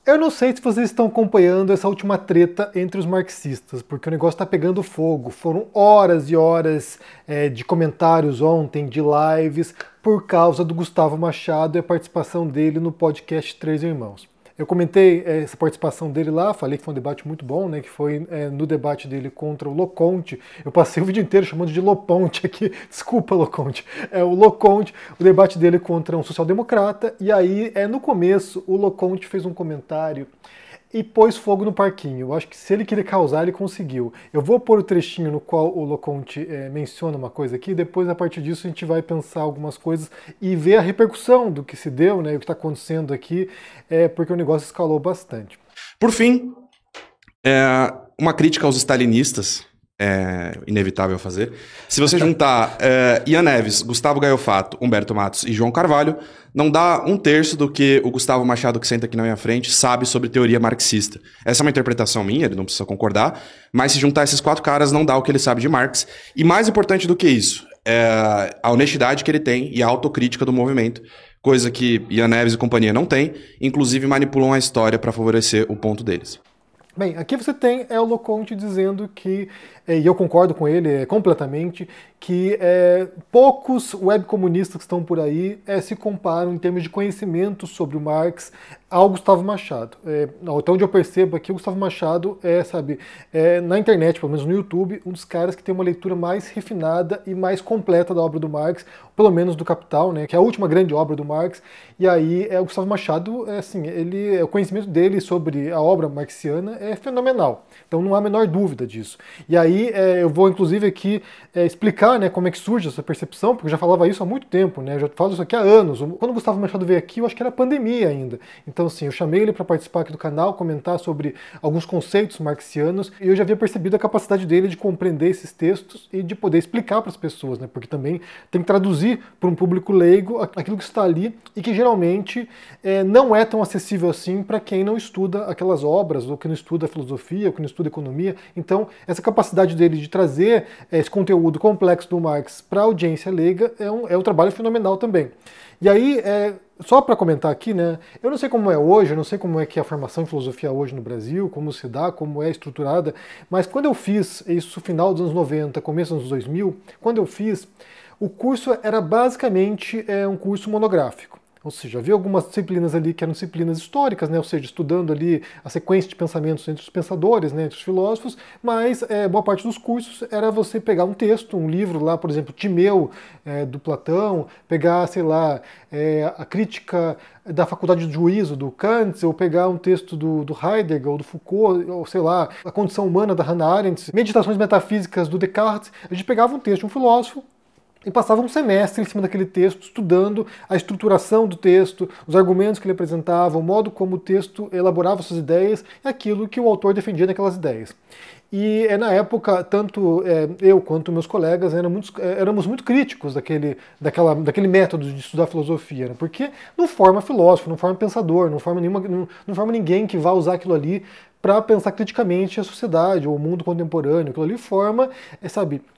Eu não sei se vocês estão acompanhando essa última treta entre os marxistas, porque o negócio está pegando fogo. Foram horas e horas de comentários ontem, de lives, por causa do Gustavo Machado e a participação dele no podcast Três Irmãos. Eu comentei essa participação dele lá, falei que foi um debate muito bom, né? Que foi no debate dele contra o Loconte. Eu passei o vídeo inteiro chamando de Loponte aqui, desculpa, Loconte. É o Loconte, o debate dele contra um social-democrata. E aí, no começo, o Loconte fez um comentário e pôs fogo no parquinho. Eu acho que se ele queria causar, ele conseguiu. Eu vou pôr o trechinho no qual o Loconte menciona uma coisa aqui, depois a partir disso a gente vai pensar algumas coisas e ver a repercussão do que se deu, né, o que está acontecendo aqui, porque o negócio escalou bastante. Por fim, uma crítica aos stalinistas, é inevitável fazer. Se você juntar Ian Neves, Gustavo Gaio Fato, Humberto Matos e João Carvalho, não dá um terço do que o Gustavo Machado, que senta aqui na minha frente, sabe sobre teoria marxista. Essa é uma interpretação minha, ele não precisa concordar, mas se juntar esses quatro caras, não dá o que ele sabe de Marx. E mais importante do que isso, é a honestidade que ele tem e a autocrítica do movimento, coisa que Ian Neves e companhia não têm, inclusive manipulam a história para favorecer o ponto deles. Bem, aqui você tem o Loconte dizendo que, e eu concordo com ele completamente, que poucos webcomunistas que estão por aí se comparam em termos de conhecimento sobre o Marx ao Gustavo Machado. Até onde eu percebo aqui, o Gustavo Machado na internet, pelo menos no YouTube, um dos caras que tem uma leitura mais refinada e mais completa da obra do Marx, pelo menos do Capital, né, que é a última grande obra do Marx. E aí o Gustavo Machado, o conhecimento dele sobre a obra marxiana é fenomenal. Então não há a menor dúvida disso. E aí eu vou inclusive aqui explicar, né, como é que surge essa percepção, porque eu já falava isso há muito tempo, né, eu já falo isso aqui há anos. Quando o Gustavo Machado veio aqui, eu acho que era pandemia ainda. Então assim, eu chamei ele para participar aqui do canal, comentar sobre alguns conceitos marxianos, e eu já havia percebido a capacidade dele de compreender esses textos e de poder explicar para as pessoas, né, porque também tem que traduzir para um público leigo aquilo que está ali e que geralmente não é tão acessível assim para quem não estuda aquelas obras, ou que não estuda filosofia, ou que não estuda economia. Então, essa capacidade dele de trazer esse conteúdo complexo do Marx para a audiência leiga é um trabalho fenomenal também. E aí, só para comentar aqui, né, eu não sei como é hoje, eu não sei como é que é a formação em filosofia hoje no Brasil, como se dá, como é estruturada, mas quando eu fiz isso no final dos anos 90, começo dos anos 2000, quando eu fiz, o curso era basicamente um curso monográfico. Ou seja, havia algumas disciplinas ali que eram disciplinas históricas, né? Ou seja, estudando ali a sequência de pensamentos entre os pensadores, né? Entre os filósofos, mas boa parte dos cursos era você pegar um texto, um livro lá, por exemplo, Timeu, do Platão, pegar, sei lá, a crítica da faculdade de juízo, do Kant, ou pegar um texto do Heidegger ou do Foucault, ou sei lá, a condição humana da Hannah Arendt, meditações metafísicas do Descartes. A gente pegava um texto de um filósofo e passava um semestre em cima daquele texto, estudando a estruturação do texto, os argumentos que ele apresentava, o modo como o texto elaborava suas ideias e aquilo que o autor defendia naquelas ideias. E na época, tanto eu quanto meus colegas éramos muito críticos daquele método de estudar filosofia, né? Porque não forma filósofo, não forma pensador, não forma ninguém que vá usar aquilo ali para pensar criticamente a sociedade ou o mundo contemporâneo. Aquilo ali forma,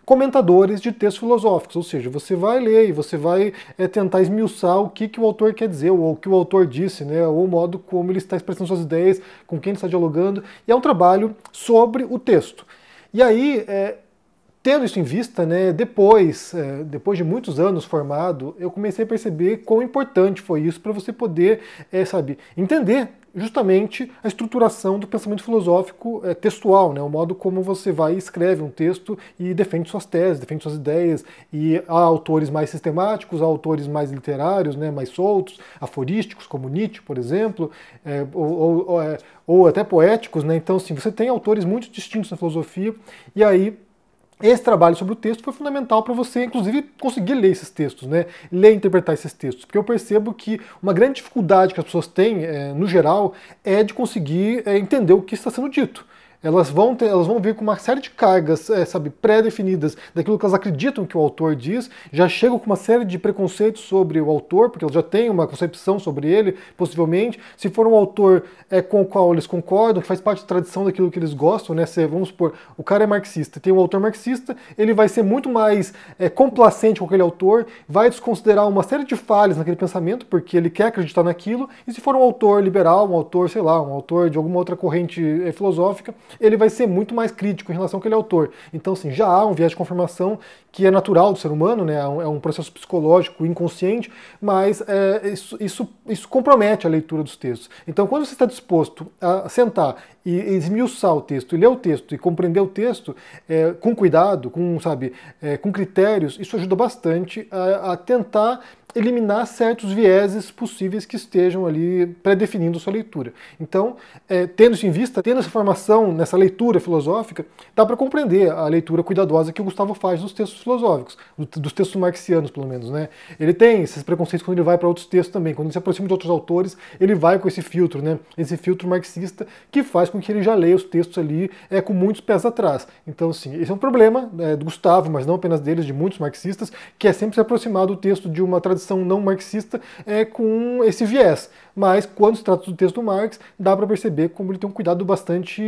comentadores de textos filosóficos, ou seja, você vai ler e você vai tentar esmiuçar o que o autor quer dizer, ou o que o autor disse, né, ou o modo como ele está expressando suas ideias, com quem ele está dialogando, e é um trabalho sobre o texto. E aí, tendo isso em vista, né, depois de muitos anos formado, eu comecei a perceber quão importante foi isso para você poder, entender justamente a estruturação do pensamento filosófico textual, né, o modo como você vai e escreve um texto e defende suas teses, defende suas ideias, e há autores mais sistemáticos, há autores mais literários, né, mais soltos, aforísticos, como Nietzsche, por exemplo, ou até poéticos, né, então assim, você tem autores muito distintos na filosofia, e aí esse trabalho sobre o texto foi fundamental para você, inclusive, conseguir ler esses textos, né? Ler e interpretar esses textos. Porque eu percebo que uma grande dificuldade que as pessoas têm, no geral, é de conseguir entender o que está sendo dito. Elas vão vir com uma série de cargas, sabe, pré-definidas daquilo que elas acreditam que o autor diz, já chegam com uma série de preconceitos sobre o autor, porque elas já têm uma concepção sobre ele, possivelmente. Se for um autor com o qual eles concordam, que faz parte da tradição daquilo que eles gostam, né? Vamos supor, o cara é marxista, tem um autor marxista, ele vai ser muito mais complacente com aquele autor, vai desconsiderar uma série de falhas naquele pensamento, porque ele quer acreditar naquilo, e se for um autor liberal, um autor, sei lá, um autor de alguma outra corrente filosófica, ele vai ser muito mais crítico em relação àquele autor. Então, assim, já há um viés de confirmação que é natural do ser humano, né? É um processo psicológico inconsciente, mas isso compromete a leitura dos textos. Então, quando você está disposto a sentar e esmiuçar o texto, e ler o texto, e compreender o texto com cuidado, com critérios, isso ajuda bastante a tentar eliminar certos vieses possíveis que estejam ali pré-definindo a sua leitura. Então, tendo isso em vista, tendo essa formação nessa leitura filosófica, dá para compreender a leitura cuidadosa que o Gustavo faz dos textos filosóficos, dos textos marxianos, pelo menos, né? Ele tem esses preconceitos quando ele vai para outros textos também, quando ele se aproxima de outros autores, ele vai com esse filtro, né? Esse filtro marxista que faz com que ele já leia os textos ali com muitos pés atrás. Então, assim, esse é um problema do Gustavo, mas não apenas deles, de muitos marxistas, que é sempre se aproximar do texto de uma tradição não marxista com esse viés. Mas quando se trata do texto do Marx, dá para perceber como ele tem um cuidado bastante,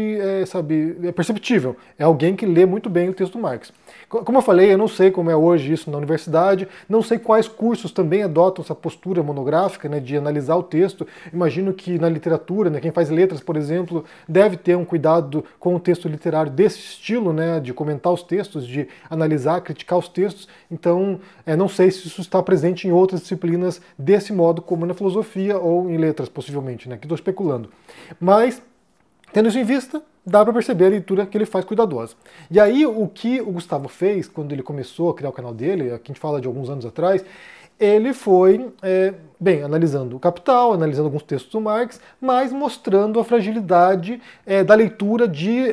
perceptível. É alguém que lê muito bem o texto do Marx. Como eu falei, eu não sei como é hoje isso na universidade, não sei quais cursos também adotam essa postura monográfica, né, de analisar o texto. Imagino que na literatura, né, quem faz letras, por exemplo, deve ter um cuidado com o texto literário desse estilo, né, de comentar os textos, de analisar, criticar os textos. Então, não sei se isso está presente em outras disciplinas desse modo, como na filosofia ou em letras, possivelmente, né? Aqui estou especulando. Mas, tendo isso em vista, dá para perceber a leitura que ele faz cuidadosa. E aí, o que o Gustavo fez, quando ele começou a criar o canal dele, aqui a gente fala de alguns anos atrás, ele foi, analisando o Capital, analisando alguns textos do Marx, mas mostrando a fragilidade da leitura de,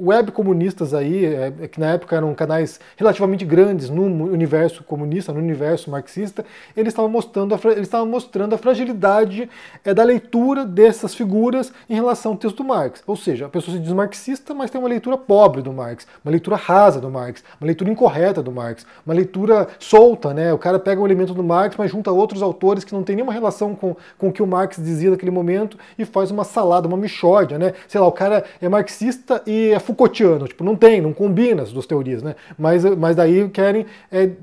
web comunistas aí, que na época eram canais relativamente grandes no universo comunista, no universo marxista. Eles estavam mostrando a fragilidade da leitura dessas figuras em relação ao texto do Marx. Ou seja, a pessoa se diz marxista, mas tem uma leitura pobre do Marx, uma leitura rasa do Marx, uma leitura incorreta do Marx, uma leitura solta, né? O cara pega um elemento do Marx, mas junta outros autores que não tem nenhuma relação com o que o Marx dizia naquele momento e faz uma salada, uma mixórdia, né? Sei lá, o cara é marxista e é Foucaultiano, tipo, não combina as duas teorias, né? Mas daí querem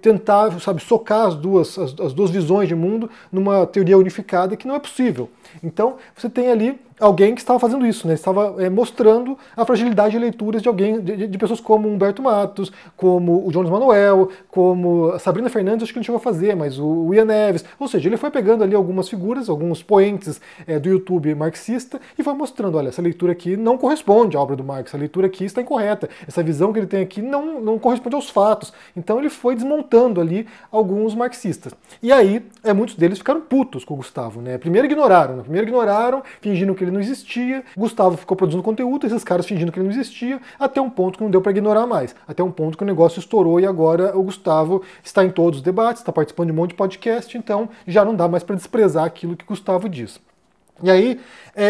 tentar, socar as duas visões de mundo numa teoria unificada que não é possível. Então, você tem ali alguém que estava fazendo isso, né? Estava mostrando a fragilidade de leituras de alguém, de pessoas como Humberto Matos, como o Jones Manuel, como a Sabrina Fernandes, acho que não chegou a fazer, mas o Ian Neves. Ou seja, ele foi pegando ali algumas figuras, alguns poentes do YouTube marxista e foi mostrando, olha, essa leitura aqui não corresponde à obra do Marx, essa leitura aqui está incorreta, essa visão que ele tem aqui não corresponde aos fatos. Então ele foi desmontando ali alguns marxistas. E aí, muitos deles ficaram putos com o Gustavo, né? Primeiro ignoraram, fingindo que ele não existia. Gustavo ficou produzindo conteúdo, esses caras fingindo que ele não existia, até um ponto que não deu para ignorar mais. Até um ponto que o negócio estourou e agora o Gustavo está em todos os debates, está participando de um monte de podcast, então já não dá mais para desprezar aquilo que Gustavo diz. E aí,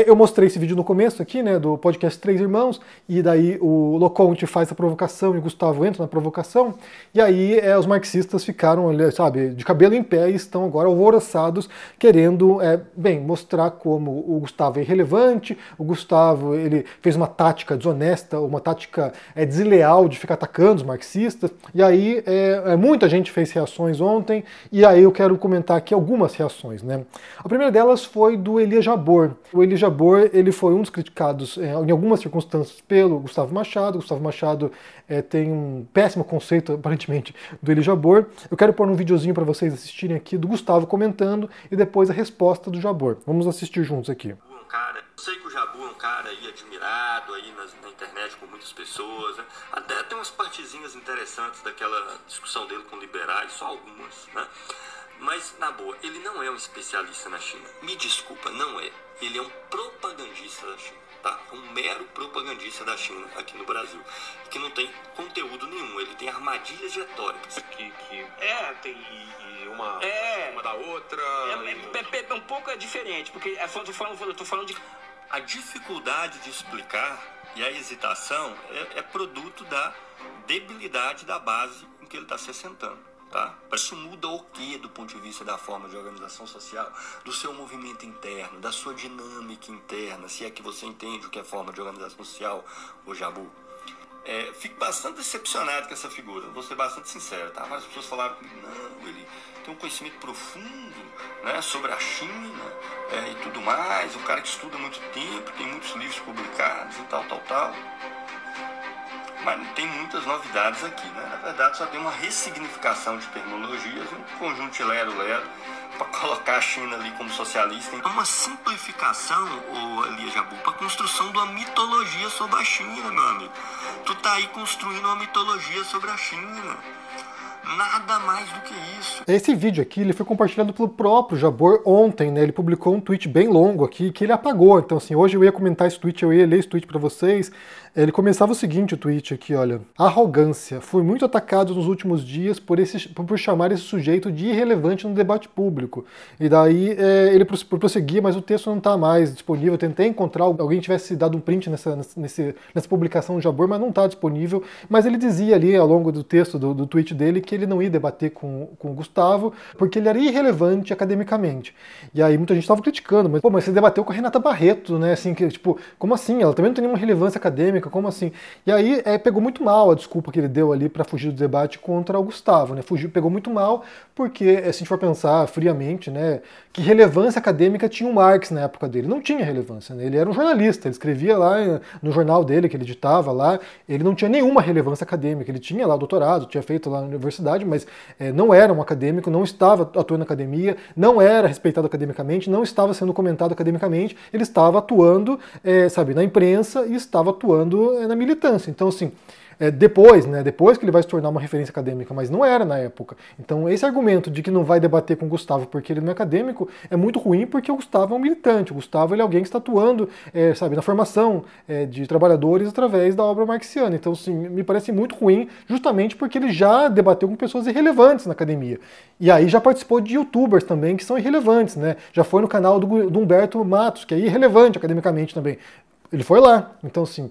eu mostrei esse vídeo no começo aqui, né, do podcast Três Irmãos, e daí o Loconte faz a provocação e o Gustavo entra na provocação, e aí os marxistas ficaram, de cabelo em pé e estão agora alvoroçados, querendo, mostrar como o Gustavo é irrelevante, o Gustavo, ele fez uma tática desonesta, uma tática desleal de ficar atacando os marxistas, e aí muita gente fez reações ontem, e aí eu quero comentar aqui algumas reações, né. A primeira delas foi do Elias Jabbour. O Elias Jabbour, ele foi um dos criticados em algumas circunstâncias pelo Gustavo Machado. O Gustavo Machado tem um péssimo conceito, aparentemente, do Elias Jabbour. Eu quero pôr um videozinho para vocês assistirem aqui do Gustavo comentando e depois a resposta do Jabbour. Vamos assistir juntos aqui. Eu sei que o Jabbour é um cara aí admirado aí na internet por muitas pessoas, né? Até tem umas partezinhas interessantes daquela discussão dele com liberais, só algumas, né? Mas, na boa, ele não é um especialista na China. Me desculpa, não é. Ele é um propagandista da China, tá? Um mero propagandista da China aqui no Brasil. Que não tem conteúdo nenhum. Ele tem armadilhas retóricas. Tem uma da outra. Um pouco diferente, porque eu tô falando de A dificuldade de explicar e a hesitação é produto da debilidade da base em que ele está se assentando. Tá? Isso muda o quê do ponto de vista da forma de organização social, do seu movimento interno, da sua dinâmica interna, se é que você entende o que é forma de organização social, ô Jabu. Fico bastante decepcionado com essa figura, vou ser bastante sincero, tá? Várias pessoas falaram que não, ele tem um conhecimento profundo, né, sobre a China e tudo mais, um cara que estuda há muito tempo, tem muitos livros publicados e tal. Mas não tem muitas novidades aqui, né? Na verdade, só tem uma ressignificação de terminologias, um conjunto de lero-lero, para colocar a China ali como socialista. É uma simplificação, Elia Jabu, para a construção de uma mitologia sobre a China, meu amigo. Tu tá aí construindo uma mitologia sobre a China. Nada mais do que isso. Esse vídeo aqui ele foi compartilhado pelo próprio Jabor ontem, né? Ele publicou um tweet bem longo aqui que ele apagou. Então, assim, hoje eu ia comentar esse tweet, eu ia ler esse tweet para vocês. Ele começava o seguinte, o tweet aqui, olha. Arrogância. Fui muito atacado nos últimos dias por chamar esse sujeito de irrelevante no debate público. E daí ele prosseguia, mas o texto não está mais disponível. Eu tentei encontrar alguém que tivesse dado um print nessa publicação do Jabor, mas não está disponível. Mas ele dizia ali, ao longo do texto do tweet dele, que ele não ia debater com o Gustavo, porque ele era irrelevante academicamente. E aí muita gente estava criticando, mas você debateu com a Renata Barreto, né? Assim, que, tipo, como assim? Ela também não tem nenhuma relevância acadêmica, como assim? E aí pegou muito mal a desculpa que ele deu ali para fugir do debate contra o Gustavo, né? Pegou muito mal, porque se a gente for pensar friamente, né, que relevância acadêmica tinha o Marx na época dele. Não tinha relevância, né? Ele era um jornalista, ele escrevia lá no jornal dele, que ele editava lá, ele não tinha nenhuma relevância acadêmica, ele tinha lá o doutorado, tinha feito lá na universidade, mas não era um acadêmico, não estava atuando na academia, não era respeitado academicamente, não estava sendo comentado academicamente, ele estava atuando, na imprensa e estava atuando na militância. Então, assim, depois que ele vai se tornar uma referência acadêmica, mas não era na época. Então, esse argumento de que não vai debater com o Gustavo porque ele não é acadêmico é muito ruim, porque o Gustavo é um militante. O Gustavo ele é alguém que está atuando, na formação de trabalhadores através da obra marxiana. Então, assim, me parece muito ruim, justamente porque ele já debateu com pessoas irrelevantes na academia. E aí já participou de youtubers também que são irrelevantes, né? Já foi no canal do Humberto Matos, que é irrelevante academicamente também. Ele foi lá. Então, assim,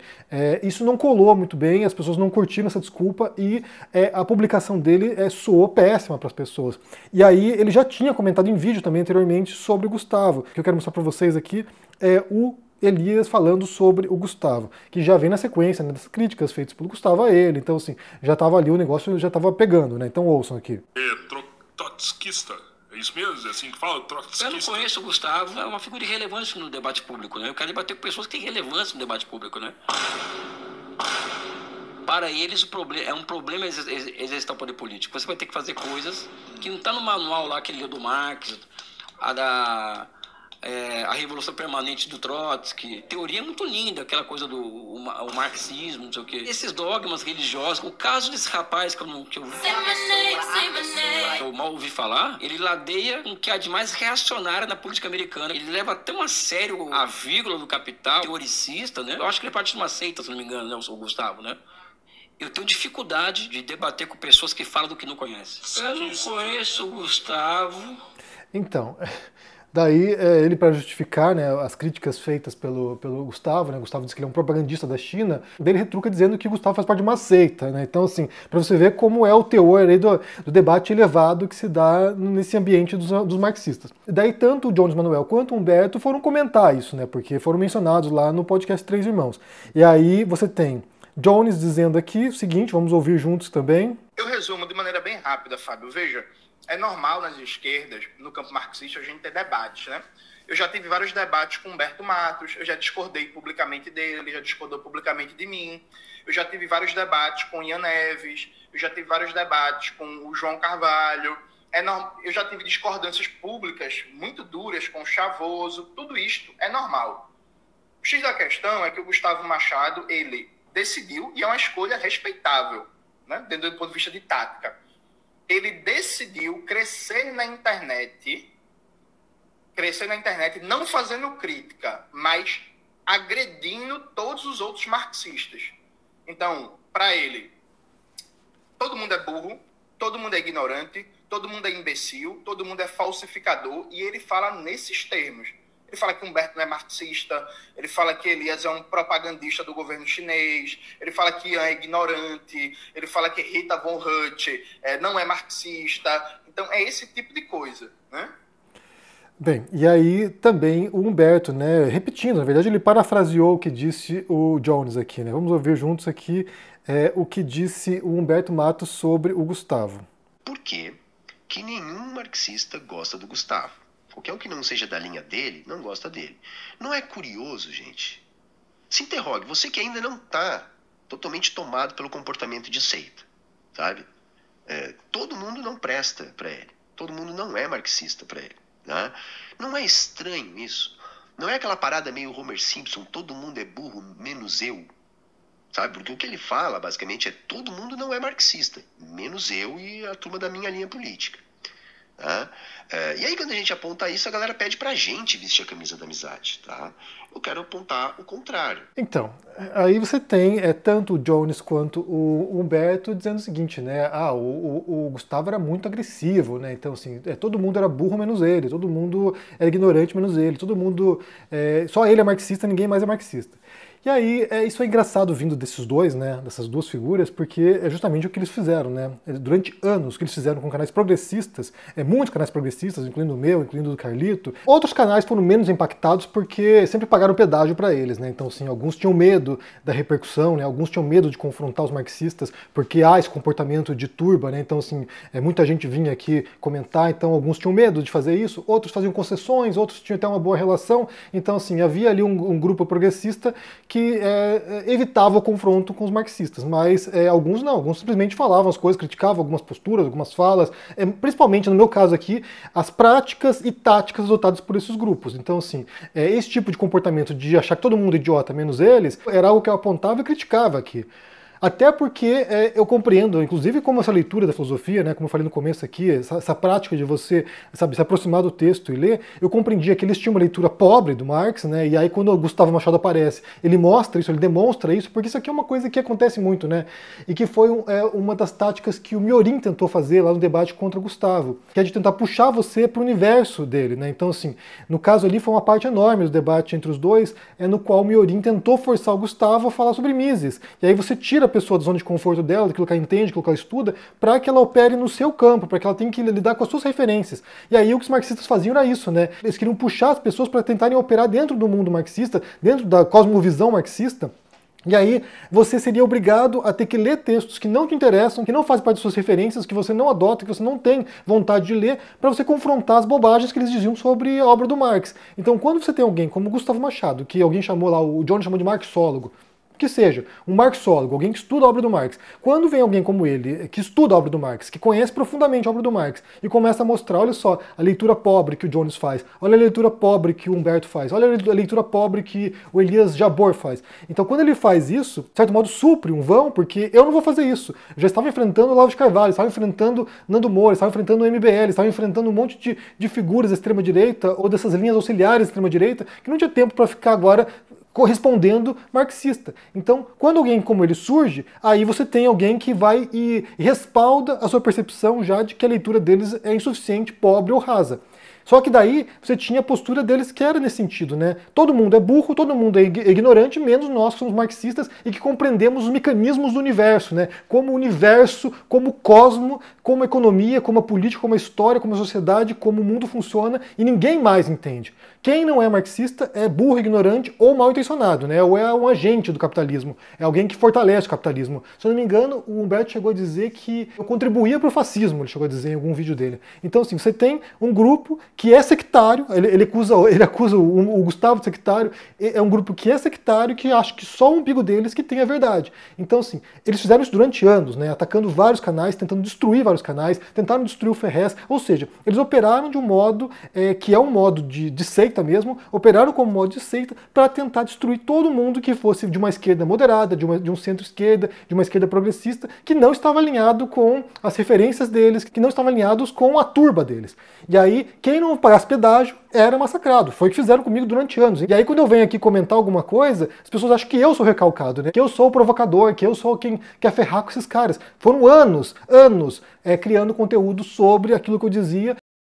isso não colou muito bem, as pessoas não curtiram essa desculpa e a publicação dele soou péssima para as pessoas. E aí ele já tinha comentado em vídeo também anteriormente sobre o Gustavo. O que eu quero mostrar para vocês aqui é o Elias falando sobre o Gustavo, que já vem na sequência, né, das críticas feitas pelo Gustavo a ele. Então, assim, já estava ali, o negócio já estava pegando, né? Então ouçam aqui. Trotskista. É isso mesmo? É assim que fala? Eu não conheço o Gustavo, é uma figura irrelevante no debate público, né? Eu quero debater com pessoas que têm relevância no debate público, né? Para eles, é um problema exercitar o poder político. Você vai ter que fazer coisas que não está no manual lá, aquele do Marx, a Revolução Permanente do Trotsky. Teoria muito linda, aquela coisa do o marxismo, não sei o quê. Esses dogmas religiosos, o caso desse rapaz que eu mal ouvi falar, ele ladeia com o que há de mais reacionário na política americana. Ele leva tão a sério a vírgula do capital, teoricista, né? Eu acho que ele é parte de uma seita, se não me engano, né? O Gustavo, né? Eu tenho dificuldade de debater com pessoas que falam do que não conhecem. Eu não conheço o Gustavo. Então... Daí, ele, para justificar, né, as críticas feitas pelo Gustavo, né, Gustavo diz que ele é um propagandista da China, daí ele retruca dizendo que o Gustavo faz parte de uma seita, né? Então, assim, para você ver como é o teor aí do debate elevado que se dá nesse ambiente dos marxistas. Daí, tanto o Jones Manuel quanto o Humberto foram comentar isso, né, porque foram mencionados lá no podcast Três Irmãos. E aí você tem Jones dizendo aqui o seguinte, vamos ouvir juntos também. Eu resumo de maneira bem rápida, Fábio. Veja, é normal nas esquerdas, no campo marxista, a gente ter debates, né? Eu já tive vários debates com Humberto Matos, eu já discordei publicamente dele, ele já discordou publicamente de mim. Eu já tive vários debates com Ian Neves, eu já tive vários debates com o João Carvalho. Eu já tive discordâncias públicas muito duras com o Chavoso. Tudo isto é normal. O X da questão é que o Gustavo Machado, ele decidiu, e é uma escolha respeitável, né? Dentro do ponto de vista de tática. Ele decidiu crescer na internet não fazendo crítica, mas agredindo todos os outros marxistas. Então, para ele, todo mundo é burro, todo mundo é ignorante, todo mundo é imbecil, todo mundo é falsificador, e ele fala nesses termos. Ele Ele fala que Humberto não é marxista, ele fala que Elias é um propagandista do governo chinês, ele fala que Ian é ignorante, ele fala que Rita Von Hutt não é marxista. Então, é esse tipo de coisa, né? Bem, e aí também o Humberto, né, repetindo, na verdade ele parafraseou o que disse o Jones aqui, né? Vamos ouvir juntos aqui o que disse o Humberto Matos sobre o Gustavo. Por quê que nenhum marxista gosta do Gustavo? Qualquer um que não seja da linha dele, não gosta dele. Não é curioso, gente? Se interrogue, você que ainda não está totalmente tomado pelo comportamento de seita, sabe? Todo mundo não presta para ele. Todo mundo não é marxista para ele. Né? Não é estranho isso? Não é aquela parada meio Homer Simpson, todo mundo é burro, menos eu? Sabe? Porque o que ele fala, basicamente, é todo mundo não é marxista, menos eu e a turma da minha linha política. Tá? E aí quando a gente aponta isso, a galera pede pra gente vestir a camisa da amizade, tá? Eu quero apontar o contrário. Então, aí você tem tanto o Jones quanto o Humberto dizendo o seguinte, né? O Gustavo era muito agressivo, né? Então, assim, todo mundo era burro menos ele, todo mundo era ignorante menos ele, todo mundo... só ele é marxista, ninguém mais é marxista. E aí, isso é engraçado vindo desses dois, né, dessas duas figuras, porque é justamente o que eles fizeram, né? Durante anos, o que eles fizeram com canais progressistas, muitos canais progressistas, incluindo o meu, incluindo o do Carlito. Outros canais foram menos impactados porque sempre pagaram pedágio para eles, né? Então, assim, alguns tinham medo da repercussão, né? Alguns tinham medo de confrontar os marxistas, porque há esse comportamento de turba, né? Então, assim, muita gente vinha aqui comentar, então alguns tinham medo de fazer isso, outros faziam concessões, outros tinham até uma boa relação. Então, assim, havia ali um grupo progressista que evitava o confronto com os marxistas, mas alguns não, alguns simplesmente falavam as coisas, criticavam algumas posturas, algumas falas, principalmente no meu caso aqui, as práticas e táticas adotadas por esses grupos. Então, assim, esse tipo de comportamento de achar que todo mundo é idiota, menos eles, era algo que eu apontava e criticava aqui. Até porque eu compreendo, inclusive como essa leitura da filosofia, né, como eu falei no começo aqui, essa prática de você, sabe, se aproximar do texto e ler, eu compreendia que eles tinham uma leitura pobre do Marx, né, e aí quando o Gustavo Machado aparece, ele mostra isso, ele demonstra isso, porque isso aqui é uma coisa que acontece muito, né, e que foi uma das táticas que o Miorin tentou fazer lá no debate contra o Gustavo, que é de tentar puxar você para o universo dele, né, então assim, no caso ali foi uma parte enorme do debate entre os dois, no qual o Miorin tentou forçar o Gustavo a falar sobre Mises, e aí você tira a pessoa da zona de conforto dela, daquilo que ela entende, daquilo que ela estuda, para que ela opere no seu campo, para que ela tenha que lidar com as suas referências. E aí o que os marxistas faziam era isso, né? Eles queriam puxar as pessoas para tentarem operar dentro do mundo marxista, dentro da cosmovisão marxista. E aí você seria obrigado a ter que ler textos que não te interessam, que não fazem parte das suas referências, que você não adota, que você não tem vontade de ler, para você confrontar as bobagens que eles diziam sobre a obra do Marx. Então quando você tem alguém como Gustavo Machado, que alguém chamou lá, o John chamou de marxólogo, que seja, um marxólogo, alguém que estuda a obra do Marx. Quando vem alguém como ele, que estuda a obra do Marx, que conhece profundamente a obra do Marx, e começa a mostrar, olha só, a leitura pobre que o Jones faz, olha a leitura pobre que o Humberto faz, olha a leitura pobre que o Elias Jabor faz. Então quando ele faz isso, de certo modo supre um vão, porque eu não vou fazer isso. Eu já estava enfrentando o Olavo de Carvalho, estava enfrentando Nando Moura, estava enfrentando o MBL, estava enfrentando um monte de figuras da extrema-direita, ou dessas linhas auxiliares da extrema-direita, que não tinha tempo para ficar agora correspondendo marxista. Então, quando alguém como ele surge, aí você tem alguém que vai e respalda a sua percepção já de que a leitura deles é insuficiente, pobre ou rasa. Só que daí você tinha a postura deles que era nesse sentido, né? Todo mundo é burro, todo mundo é ignorante, menos nós que somos marxistas e que compreendemos os mecanismos do universo, né? Como o universo, como o cosmo, como a economia, como a política, como a história, como a sociedade, como o mundo funciona, e ninguém mais entende. Quem não é marxista é burro, ignorante ou mal intencionado, né? Ou é um agente do capitalismo, é alguém que fortalece o capitalismo. Se eu não me engano, o Humberto chegou a dizer que eu contribuía para o fascismo, ele chegou a dizer em algum vídeo dele. Então, assim, você tem um grupo que é sectário, ele acusa o Gustavo de sectário, é um grupo que é sectário, que acha que só o umbigo deles que tem a verdade. Então, assim, eles fizeram isso durante anos, né? Atacando vários canais, tentando destruir vários canais, tentaram destruir o Ferrez, ou seja, eles operaram de um modo que é um modo de seita mesmo, operaram como modo de seita para tentar destruir todo mundo que fosse de uma esquerda moderada, de um centro-esquerda, de uma esquerda progressista, que não estava alinhado com as referências deles, que não estavam alinhados com a turba deles. E aí, quem não pagasse pedágio era massacrado. Foi o que fizeram comigo durante anos. E aí, quando eu venho aqui comentar alguma coisa, as pessoas acham que eu sou recalcado, né? Que eu sou o provocador, que eu sou quem quer ferrar com esses caras. Foram anos criando conteúdo sobre aquilo que eu dizia